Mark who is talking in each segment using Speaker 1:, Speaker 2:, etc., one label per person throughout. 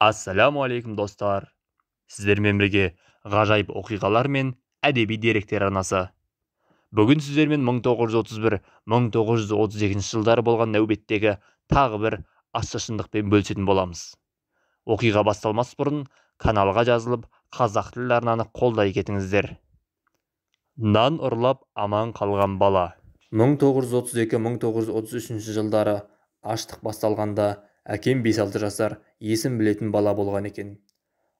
Speaker 1: Ассаламу алейкум достар. Сіздермен бірге ғажайып оқиғалар мен әдеби деректер арнасы. Бүгін сіздермен 1931-1932 жылдары болған нәубеттегі тағы бір ащы шындықпен бөлісетін боламыз. Оқиға басталмас бұрын каналға жазылып, қазақ тілді арнаны қолдай кетіңіздер. Нан ұрлап аман қалған бала. 1932-1933 жылдары аштық басталғанда әкем 5-6 жасар есім білетін бала болған екен.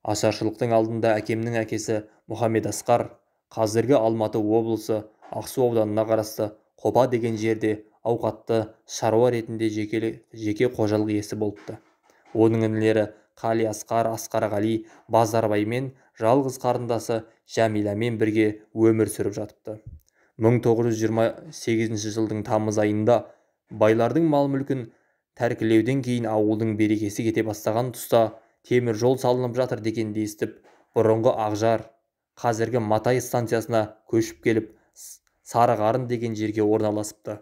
Speaker 1: Ашаршылықтың алдында әкемнің әкесі Мұхаммед Асқар қазіргі Алматы облысы Ақсу ауданына қарасты Қопа деген жерде ауқатты шаруа ретінде жеке қожалық иесі болыпты. Оның інілері Қали Асқар, Асқарғали, Базарбай мен жалғыз қарындасы Жәмиламен бірге өмір сүріп жатыпты. 1928 жылдың тамыз айында байлардың мал-мүлкін тәркілеуден кейін ауылдың берекесі кете бастаған тұста темір жол салынып жатыр дегенді естіп, бұрынғы Ақжар, қазіргі Матай станциясына көшіп келіп, Сарықарын деген жерге орналасыпты.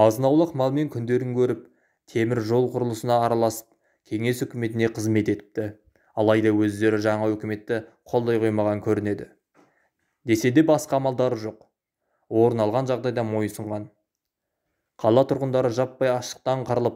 Speaker 1: Азын-аулақ малмен күндерін көріп, темір жол құрылысына араласып, кеңес үкіметіне қызмет етіпті. Алайда өздері жаңа үкіметті қолдай қоймаған көрінеді. Десе де басқа амалдары жоқ. Орын алған жағдайда мойынсұнған. Қала тұрғындары жаппай аштықтан қырылып,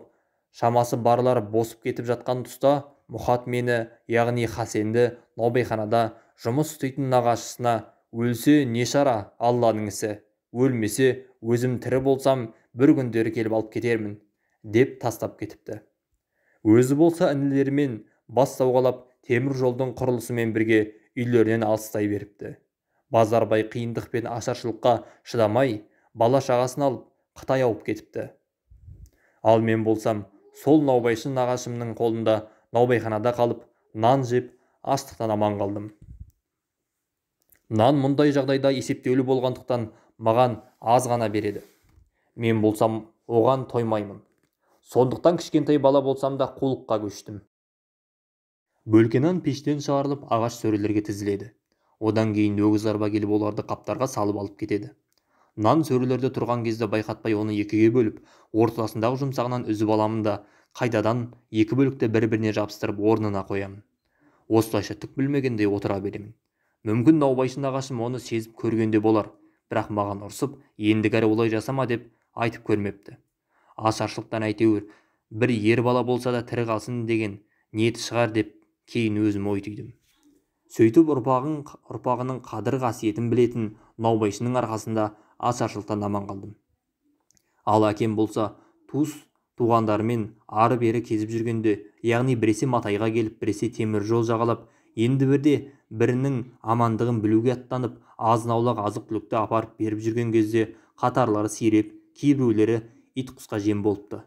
Speaker 1: шамасы барлары босып кетіп жатқан тұста Мұхат мені, яғни Хасенді наубайханада жұмыс істейтін нағашысына «Өлсе не шара, Алланың ісі, өлмесе өзім тірі болсам бір күндері келіп алып кетермін» деп тастап кетіпті. Өзі болса інілерімен бас сауғалап темір жолдың құрылысымен бірге үйлерінен алыстай беріпті. Базарбай қиындық пен ашаршылыққа шыдамай бала шағасын алып Қытай ауып кетіпті. Ал мен болсам сол наубайшы нағашымның қолында наубайханада қалып нан жеп аштықтан аман қалдым. Нан мұндай жағдайда есептеулі болғандықтан маған аз ғана береді. Мен болсам оған тоймаймын. Сондықтан кішкентай бала болсам да қулыққа көштім. Бөлке нан пештен шығарылып ағаш сөрелерге тізіледі. Одан кейін өгіз арба келіп оларды қаптарға салып алып кетеді. Нан сөрелерде тұрған кезде байқатпай оны екіге бөліп, ортасындағы жұмсағынан үзіп аламын да қайтадан екі бөлікті бір-біріне жабыстырып орнына қоямын. Осылайша түк білмегендей отыра беремін. Мүмкін наубайшы нағашым оны сезіп көргенде болар, бірақ маған ұрсып, ендігәрі олай жасама деп айтып көрмепті. Ашаршылықтан әйтеуір бір ер бала болса да тірі қалсын деген ниеті шығар деп кейін өзім ой түйдім. Сөйтіп ұрпағының қадір-қасиетін білетін наубайшының арқасында ашаршылықтан аман қалдым. Ал әкем болса туғандарымен ары-бері кезіп жүргенде, яғни біресе Матайға келіп, біресе темір жол жағалап, енді бірде бірінің амандығын білуге аттанып, азын-аулақ азық-түлікті апарып беріп жүрген кезде қатарлары сиреп, кейбіреулері ит-құсқа жем болыпты.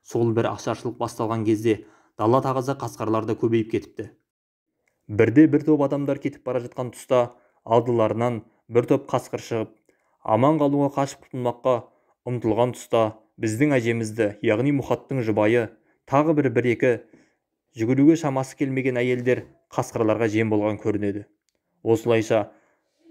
Speaker 1: Сол бір ашаршылық басталған кезде дала тағаза қасқырлар да көбейіп кетіпті. Бірде бір топ адамдар кетіп бара жатқан тұста алдыларынан бір топ қасқыр шығып, аман қалуға қашып құтылмаққа ұмтылған тұста біздің әжемізді, яғни Мұхаттың жұбайы, тағы бір-екі жүгіруге шамасы келмеген әйелдер қасқырларға жем болған көрінеді. Осылайша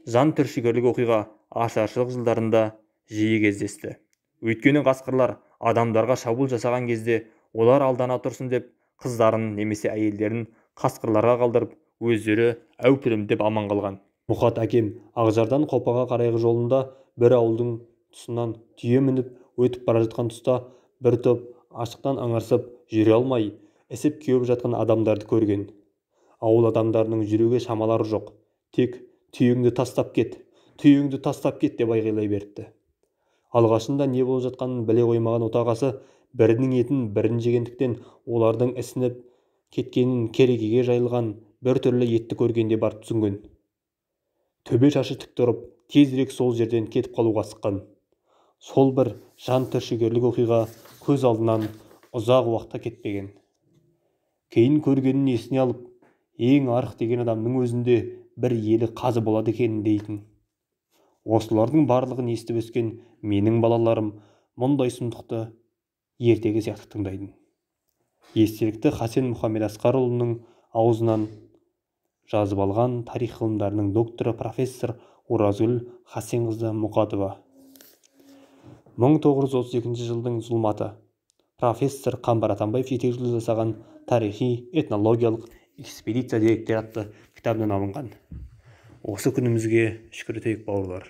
Speaker 1: жан түршігерлік оқиға ашаршылық жылдарында жиі кездесті. Өйткені қасқырлар адамдарға шабуыл жасаған кезде олар алдана тұрсын деп қыздарын немесе әйелдерін қасқырларға қалдырып, өздері әупірімдеп аман қалған. Мұхат әкем Ақжардан Қопаға қарайғы жолында бір ауылдың тұсынан түйе мініп өтіп бара жатқан тұста бір топ аштықтан ыңырсып жүре алмай ісіп кеуіп жатқан адамдарды көрген. Ауыл адамдарының жүруге шамалары жоқ. Тек түйеңді тастап кет, түйеңді тастап кет деп айғайлай беріпті. Алғашында не болып жатқанын біле қоймаған отағасы бірінің етін бірін жегендіктен олардың ісініп кеткенін керегеге жайылған бір түрлі етті көргенде барып түсінген. Төбе шашы тік тұрып, тезірек сол жерден кетіп қалуға асыққан. Сол бір жан түршігерлік оқиға көз алдынан ұзақ уақытта кетпеген. Кейін көргенін есіне алып, ең арық деген адамның өзінде бір елі қазы болады екен дейтін. Осылардың барлығын естіп өскен менің балаларым мұндай сұмдықты ертегі сияқты тыңдайтын. Естелікті Хасен Мұхаммед Асқарұлының аузынан жазып алған тарих ғылымдарының докторы профессор Оразгүл Хасенқызы Мұқатова. 1932 жылдың зұлматы. Профессор Қамбар Атамбаев жетекшілік жасаған тарихи этнологиялық экспедиция деректері атты кітабынан алынған. Осы күнімізге шүкір етейік бауырлар.